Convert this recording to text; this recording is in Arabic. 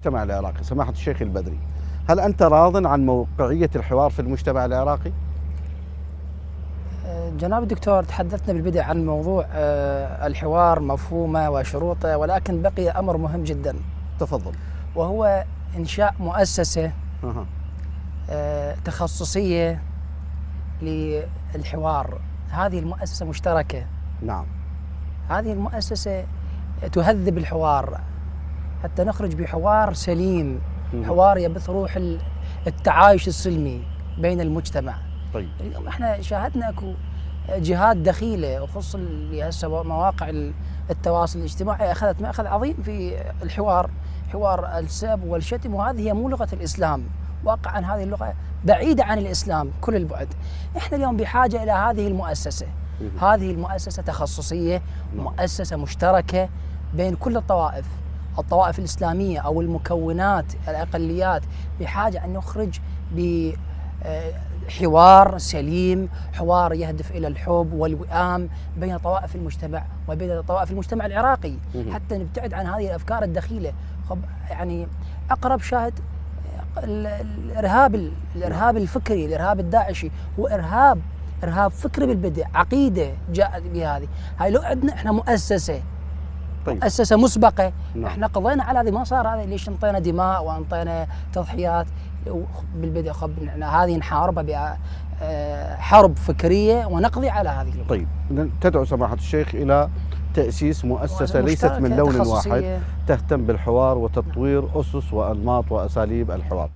المجتمع العراقي. سماحة الشيخ البدري، هل أنت راض عن موقعية الحوار في المجتمع العراقي؟ جناب الدكتور، تحدثنا بالبدء عن موضوع الحوار، مفهومه وشروطه، ولكن بقي أمر مهم جدا. تفضل. وهو إنشاء مؤسسة أها. تخصصية للحوار. هذه المؤسسة مشتركة. نعم. هذه المؤسسة تهذب الحوار حتى نخرج بحوار سليم، حوار يبث روح التعايش السلمي بين المجتمع. طيب. اليوم احنا شاهدنا اكو جهات دخيله، وخصوصا اللي هسه مواقع التواصل الاجتماعي اخذت مأخذ عظيم في الحوار، حوار السب والشتم، وهذه هي مو لغه الاسلام. واقعا هذه اللغه بعيده عن الاسلام كل البعد. احنا اليوم بحاجه الى هذه المؤسسه. هذه المؤسسه تخصصيه، مؤسسه مشتركه بين كل الطوائف الاسلاميه او المكونات الاقليات، بحاجه ان نخرج بحوار سليم، حوار يهدف الى الحب والوئام بين طوائف المجتمع وبين طوائف المجتمع العراقي، حتى نبتعد عن هذه الافكار الدخيله. يعني اقرب شاهد الارهاب الفكري، الارهاب الداعشي هو ارهاب فكري بالبدء، عقيده جاءت بهذه. هاي لو عندنا احنا مؤسسه، طيب. مؤسسه مسبقه، نعم. احنا قضينا على هذه. ما صار هذا ليش انطينا دماء وانطينا تضحيات بالبدء؟ هذه نحاربها بحرب فكريه ونقضي على هذه. طيب، تدعو سماحة الشيخ إلى تأسيس مؤسسة ليست من لون واحد تهتم بالحوار وتطوير أسس وأنماط وأساليب الحوار.